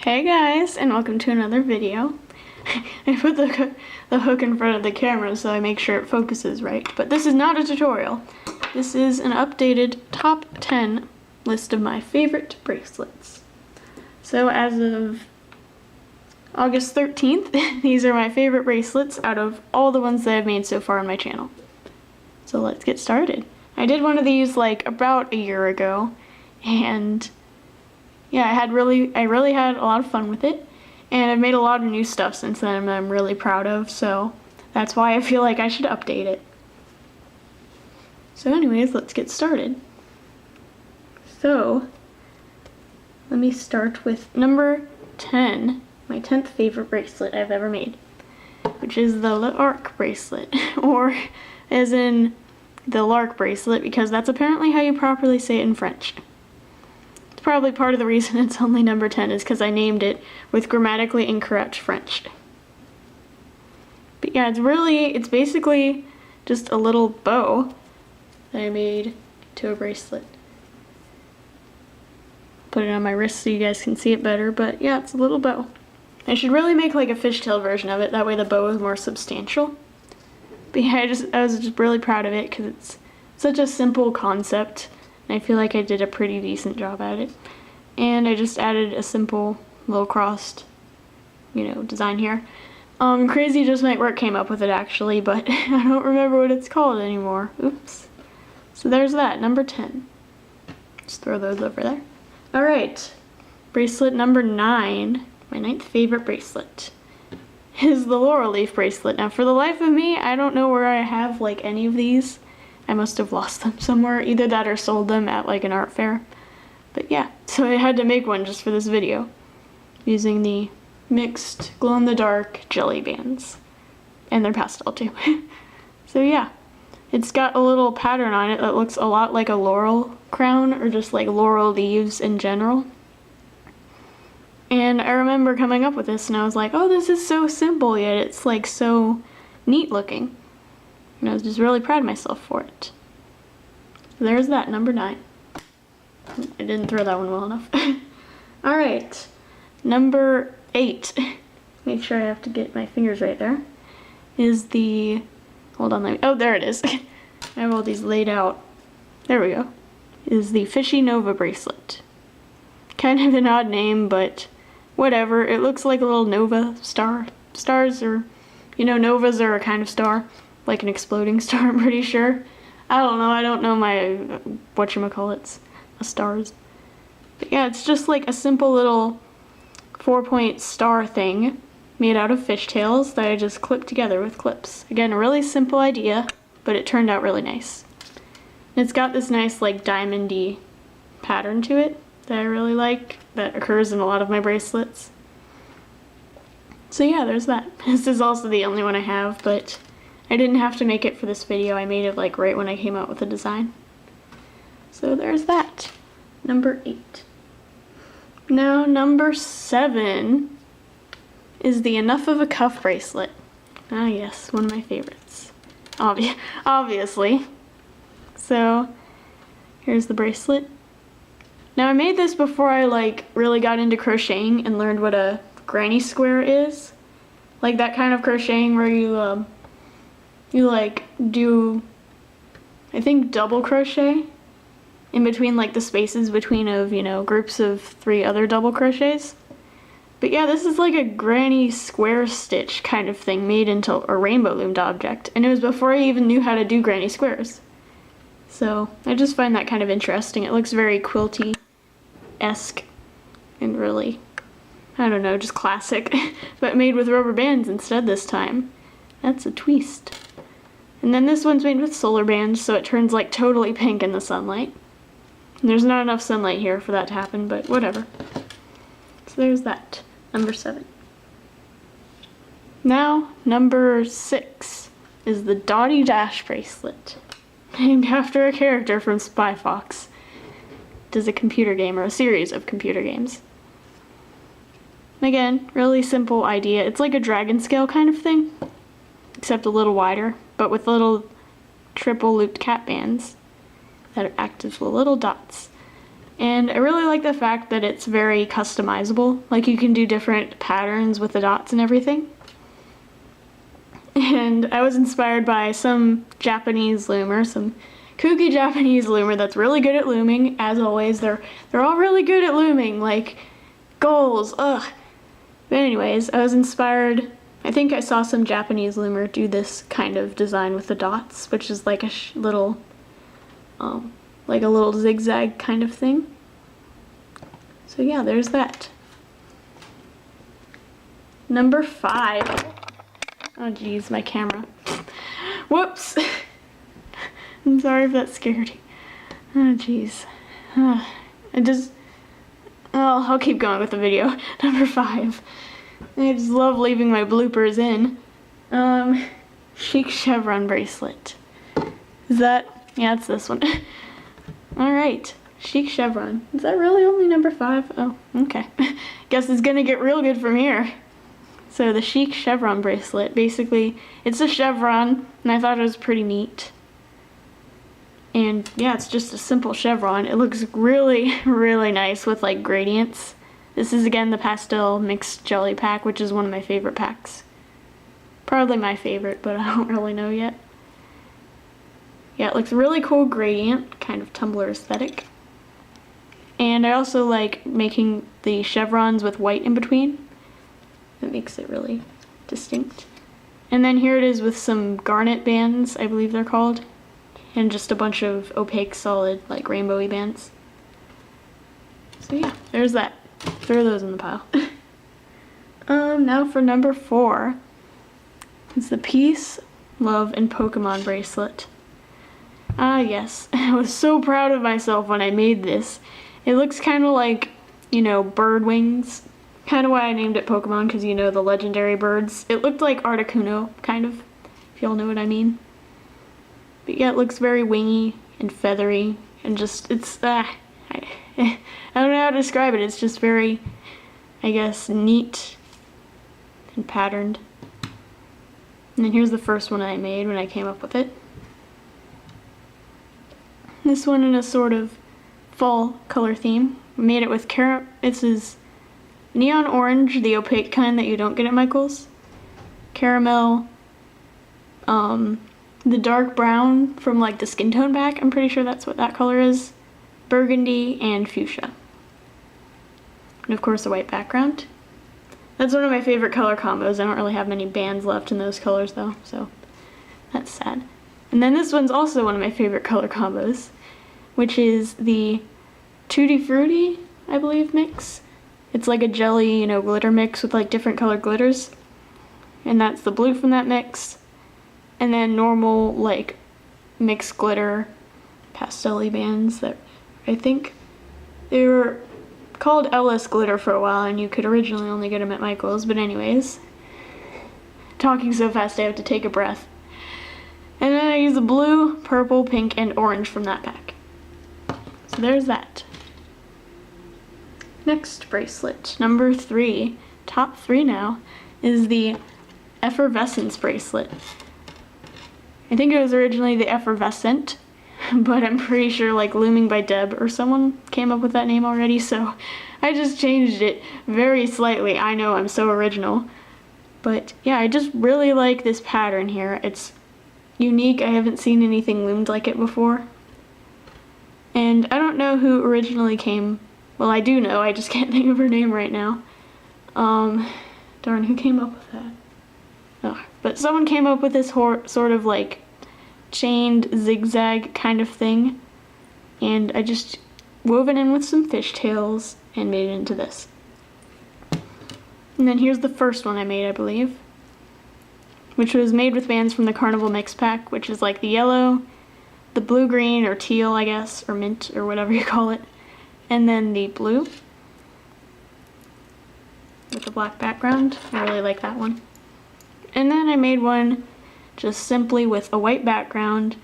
Hey guys, and welcome to another video. I put the hook in front of the camera so I make sure it focuses right, but this is not a tutorial. This is an updated top 10 list of my favorite bracelets. So as of August 13th, these are my favorite bracelets out of all the ones that I've made so far on my channel. So let's get started. I did one of these like about a year ago, and yeah, I really had a lot of fun with it, and I've made a lot of new stuff since then that I'm really proud of, so that's why I feel like I should update it. So anyways, let's get started. So, let me start with number 10, my 10th favorite bracelet I've ever made, which is the Lark Bracelet, or as in the Lark Bracelet, because that's apparently how you properly say it in French. Probably part of the reason it's only number 10 is because I named it with grammatically incorrect French. But yeah, it's basically just a little bow that I made to a bracelet. Put it on my wrist so you guys can see it better, but yeah, it's a little bow. I should really make like a fishtail version of it, that way the bow is more substantial. But yeah, I was just really proud of it because it's such a simple concept. I feel like I did a pretty decent job at it. And I just added a simple little crossed, design here. Crazy Just Might Work came up with it actually, but I don't remember what it's called anymore. Oops. So there's that, number 10. Just throw those over there. Alright, bracelet number 9, my 9th favorite bracelet, is the Laurel Leaf Bracelet. Now for the life of me, I don't know where I have like any of these. I must have lost them somewhere, either that or sold them at like an art fair. But yeah, so I had to make one just for this video, using the mixed glow-in-the-dark jelly bands. And they're pastel too. So yeah, it's got a little pattern on it that looks a lot like a laurel crown, or just like laurel leaves in general. And I remember coming up with this and I was like, oh, this is so simple, yet it's like so neat looking. And I was just really proud of myself for it. So there's that, number 9. I didn't throw that one well enough. Alright, number 8. Make sure I have to get my fingers right there. Is the, hold on, oh, there it is. I have all these laid out. There we go. Is the Fishy Nova Bracelet. Kind of an odd name, but whatever. It looks like a little nova star. Stars are, novas are a kind of star. Like an exploding star, I'm pretty sure. I don't know my, whatchamacallits, stars. But yeah, it's just like a simple little 4-point star thing made out of fishtails that I just clipped together with clips. Again, a really simple idea, but it turned out really nice. And it's got this nice like diamond-y pattern to it that I really like, that occurs in a lot of my bracelets. So yeah, there's that. This is also the only one I have, but I didn't have to make it for this video. I made it like right when I came out with the design. So there's that. Number 8. Now number 7 is the Enough of a Cuff Bracelet. Ah yes, one of my favorites. Obviously. So here's the bracelet. Now I made this before I like really got into crocheting and learned what a granny square is. Like that kind of crocheting where you like do, I think, double crochet in between like the spaces between groups of 3 other double crochets. But yeah, this is like a granny square stitch kind of thing made into a rainbow loomed object, and it was before I even knew how to do granny squares. So I just find that kind of interesting. It looks very quilty-esque and really, I don't know, just classic, but made with rubber bands instead this time. That's a twist. And then this one's made with solar bands, so it turns like totally pink in the sunlight. And there's not enough sunlight here for that to happen, but whatever. So there's that, number 7. Now, number 6 is the Dotty Bracelet, named after a character from Spy Fox. It is a computer game, or a series of computer games. Again, really simple idea. It's like a dragon scale kind of thing, except a little wider, but with little triple looped cap bands that act as little dots. And I really like the fact that it's very customizable. Like you can do different patterns with the dots and everything. And I was inspired by some Japanese loomer, some kooky Japanese loomer that's really good at looming. As always, they're all really good at looming, like goals, ugh. But anyways, I was inspired. I think I saw some Japanese loomer do this kind of design with the dots, which is like a little zigzag kind of thing. So yeah, there's that. Number 5. Oh geez, my camera. Whoops! I'm sorry if that scared you. Oh jeez. I'll keep going with the video. Number 5. I just love leaving my bloopers in. Chic Chevron bracelet. Is that? Yeah, it's this one. Alright. Chic Chevron. Is that really only number 5? Oh, okay. Guess it's gonna get real good from here. So the Chic Chevron bracelet, basically, it's a chevron, and I thought it was pretty neat. And yeah, it's just a simple chevron. It looks really, really nice with like gradients. This is again the pastel mixed jelly pack, which is one of my favorite packs. Probably my favorite, but I don't really know yet. Yeah, it looks really cool gradient, kind of tumbler aesthetic. And I also like making the chevrons with white in between. That makes it really distinct. And then here it is with some garnet bands, I believe they're called. And just a bunch of opaque solid, like rainbowy bands. So yeah, there's that. Throw those in the pile. Now for number 4. It's the Peace, Love, and Pokemon bracelet. Ah yes, I was so proud of myself when I made this. It looks kind of like, you know, bird wings. Kind of why I named it Pokemon, because you know the legendary birds. It looked like Articuno, kind of, if y'all know what I mean. But yeah, it looks very wingy and feathery, and just, it's, I don't know how to describe it. It's just very, I guess, neat and patterned. And then here's the first one I made when I came up with it. This one in a sort of fall color theme. I made it with this is neon orange, the opaque kind that you don't get at Michael's. Caramel, the dark brown from like the skin tone pack, I'm pretty sure that's what that color is. Burgundy and fuchsia. And of course a white background. That's one of my favorite color combos. I don't really have many bands left in those colors though, so that's sad. And then this one's also one of my favorite color combos, which is the Tutti Frutti, I believe, mix. It's like a jelly, you know, glitter mix with like different colored glitters. And that's the blue from that mix. And then normal, like, mixed glitter pastel-y bands that I think they were called LS glitter for a while, and you could originally only get them at Michael's. But anyways, talking so fast I have to take a breath. And then I use the blue, purple, pink, and orange from that pack. So there's that. Next bracelet, number 3, top 3 now, is the Effervescence bracelet. I think it was originally the Effervescent, but I'm pretty sure like Looming by Deb or someone came up with that name already, so I just changed it very slightly. I know, I'm so original. But yeah, I just really like this pattern here. It's unique. I haven't seen anything loomed like it before. And I don't know who originally came, well I do know, I just can't think of her name right now. Darn, who came up with that? Oh, but someone came up with this sort of like chained zigzag kind of thing, and I just wove it in with some fishtails and made it into this. And then here's the first one I made, I believe, which was made with bands from the Carnival Mix Pack, which is like the yellow, the blue-green, or teal, I guess, or mint, or whatever you call it, and then the blue with the black background. I really like that one. And then I made one just simply with a white background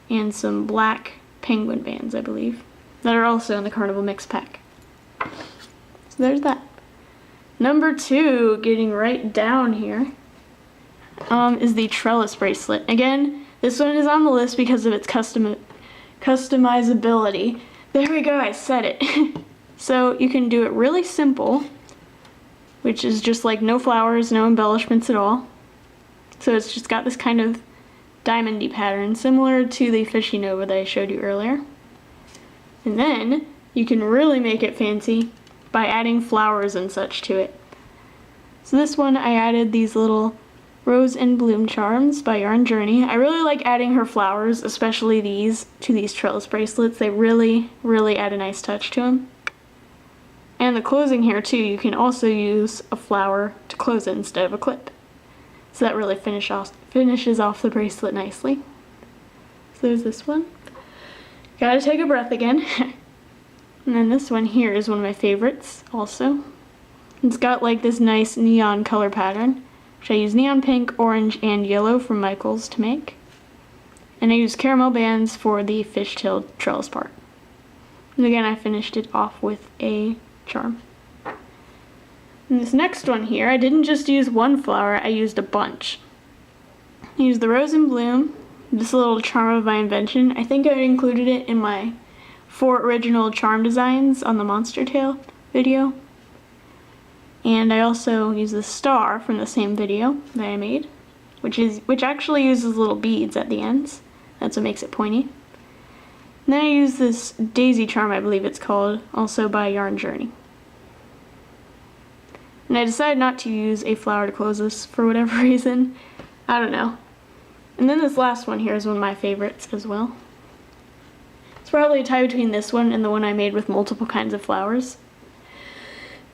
and some black penguin bands, I believe, that are also in the Carnival Mix Pack. So there's that. Number 2, getting right down here, is the Trellis bracelet. Again, this one is on the list because of its customizability. There we go, I said it. So you can do it really simple, which is just like no flowers, no embellishments at all. So it's just got this kind of diamondy pattern, similar to the Fishy Nova that I showed you earlier. And then you can really make it fancy by adding flowers and such to it. So this one I added these little Rose and Bloom charms by Yarn Journey. I really like adding her flowers, especially these, to these trellis bracelets. They really, really add a nice touch to them. And the closing here too, you can also use a flower to close it instead of a clip. So that really finishes off the bracelet nicely. So there's this one. Gotta take a breath again. And then this one here is one of my favorites also. It's got like this nice neon color pattern, which I use neon pink, orange, and yellow from Michaels to make. And I use caramel bands for the fishtail trellis part. And again, I finished it off with a charm. And this next one here, I didn't just use one flower, I used a bunch. I used the Rose and Bloom, this little charm of my invention. I think I included it in my 4 original charm designs on the Monster Tail video. And I also used the star from the same video that I made, which actually uses little beads at the ends. That's what makes it pointy. And then I used this daisy charm, I believe it's called, also by Yarn Journey. And I decided not to use a flower to close this for whatever reason. I don't know. And then this last one here is one of my favorites as well. It's probably a tie between this one and the one I made with multiple kinds of flowers.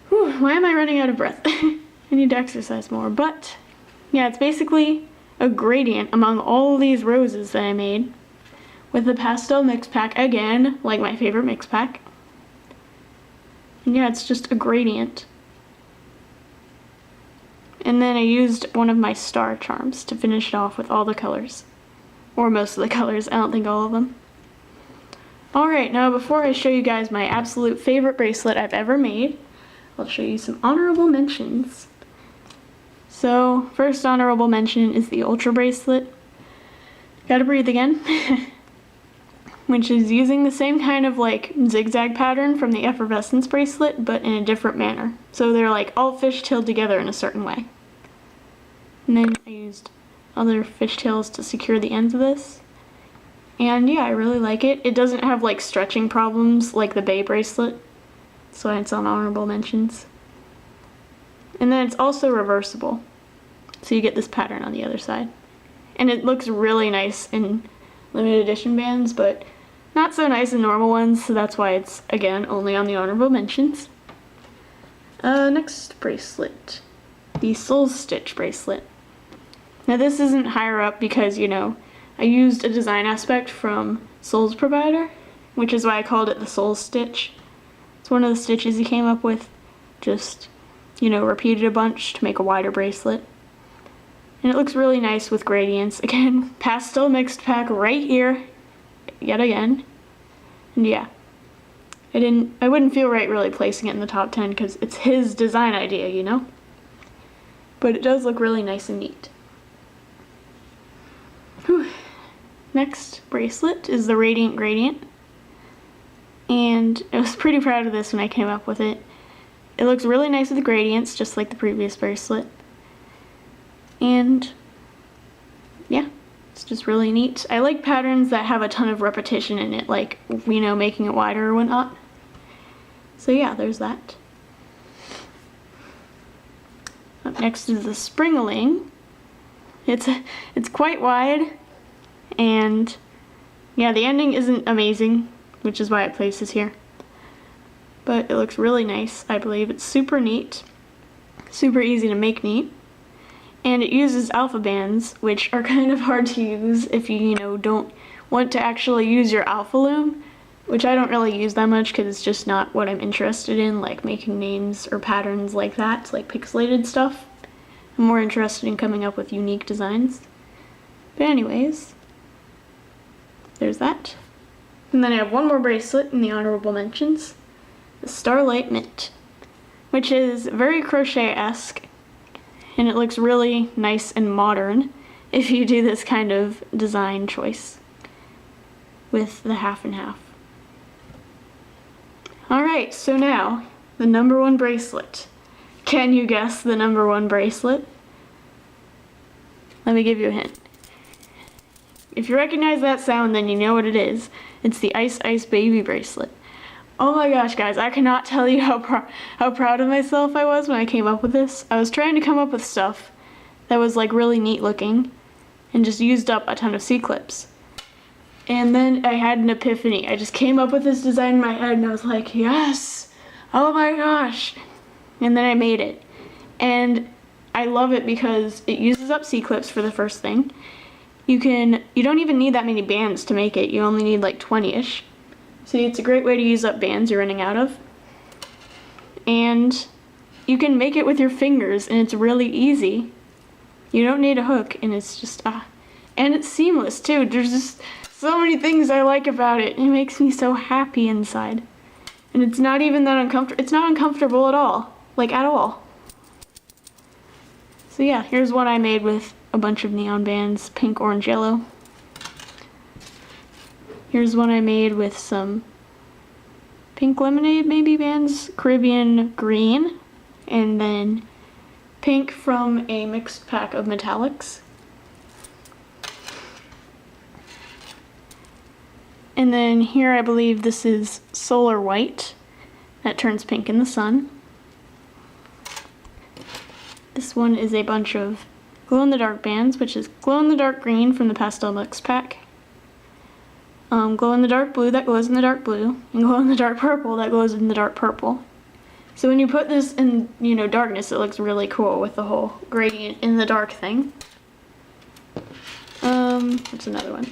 Whew, why am I running out of breath? I need to exercise more. But yeah, it's basically a gradient among all these roses that I made with the pastel mix pack, again, like my favorite mix pack. And yeah, it's just a gradient. And then I used one of my star charms to finish it off with all the colors. Or most of the colors, I don't think all of them. Alright, now before I show you guys my absolute favorite bracelet I've ever made, I'll show you some honorable mentions. So, first honorable mention is the Ultra Bracelet. Gotta breathe again. Which is using the same kind of like zigzag pattern from the Effervescence bracelet, but in a different manner. So they're like all fishtailed together in a certain way. And then I used other fishtails to secure the ends of this. And yeah, I really like it. It doesn't have like stretching problems like the Bay bracelet. So it's on honorable mentions. And then it's also reversible. So you get this pattern on the other side. And it looks really nice in limited edition bands, but not so nice in normal ones, so that's why it's, again, only on the honorable mentions. Next bracelet. The Soul Stitch bracelet. Now this isn't higher up because, you know, I used a design aspect from Soul's Provider, which is why I called it the Soul Stitch. It's one of the stitches he came up with, just, you know, repeated a bunch to make a wider bracelet. And it looks really nice with gradients. Again, pastel mixed pack right here, yet again. And yeah, I wouldn't feel right really placing it in the top 10 because it's his design idea, you know? But it does look really nice and neat. Whew. Next bracelet is the Radiant Gradient. And I was pretty proud of this when I came up with it. It looks really nice with the gradients, just like the previous bracelet. And yeah, it's just really neat. I like patterns that have a ton of repetition in it, like, you know, making it wider or whatnot. So yeah, there's that. Up next is the Springaling. It's quite wide, and yeah, the ending isn't amazing, which is why it places here. But it looks really nice, I believe. It's super neat, super easy to make neat. And it uses alpha bands, which are kind of hard to use if you know, don't want to actually use your alpha loom, which I don't really use that much because it's just not what I'm interested in, like making names or patterns like that, like pixelated stuff. I'm more interested in coming up with unique designs. But anyways, there's that. And then I have one more bracelet in the honorable mentions, the Starlight Mint, which is very crochet-esque. And it looks really nice and modern if you do this kind of design choice with the half and half. Alright, so now, the number one bracelet. Can you guess the number one bracelet? Let me give you a hint. If you recognize that sound, then you know what it is. It's the Ice Ice Baby bracelet. Oh my gosh, guys, I cannot tell you how proud of myself I was when I came up with this. I was trying to come up with stuff that was like really neat looking and just used up a ton of C-clips. And then I had an epiphany. I just came up with this design in my head and I was like, yes! Oh my gosh! And then I made it. And I love it because it uses up C-clips for the first thing. You don't even need that many bands to make it. You only need like 20-ish. So it's a great way to use up bands you're running out of. And you can make it with your fingers and it's really easy. You don't need a hook and it's just, and it's seamless too. There's just so many things I like about it. It makes me so happy inside. And it's not even that uncomfortable. It's not uncomfortable at all. Like at all. So yeah, here's one I made with a bunch of neon bands, pink, orange, yellow. Here's one I made with some pink lemonade maybe bands, Caribbean green, and then pink from a mixed pack of metallics. And then here I believe this is solar white that turns pink in the sun. This one is a bunch of glow-in-the-dark bands, which is glow-in-the-dark green from the pastel mix pack, glow-in-the-dark blue that glows in the dark blue, and glow-in-the-dark purple that glows in the dark purple. So when you put this in, darkness, it looks really cool with the whole gradient in the dark thing. What's another one?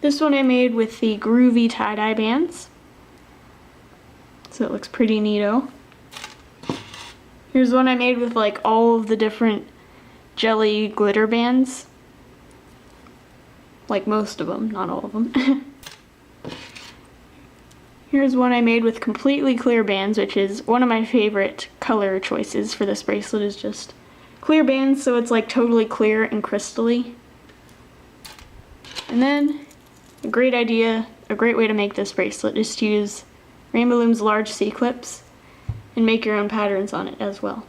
This one I made with the groovy tie-dye bands. So it looks pretty neato. Here's one I made with like all of the different jelly glitter bands. Like most of them, not all of them. Here's one I made with completely clear bands, which is one of my favorite color choices for this bracelet, is just clear bands, so it's like totally clear and crystally. And then a great idea, a great way to make this bracelet is to use Rainbow Loom's large C-clips and make your own patterns on it as well.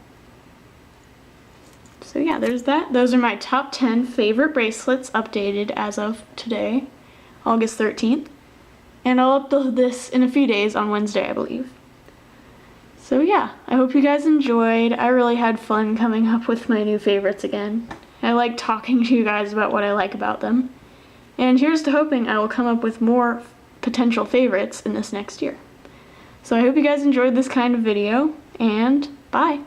So yeah, there's that. Those are my top 10 favorite bracelets updated as of today, August 13th. And I'll upload this in a few days on Wednesday, I believe. So yeah, I hope you guys enjoyed. I really had fun coming up with my new favorites again. I like talking to you guys about what I like about them. And here's to hoping I will come up with more potential favorites in this next year. So I hope you guys enjoyed this kind of video, and bye!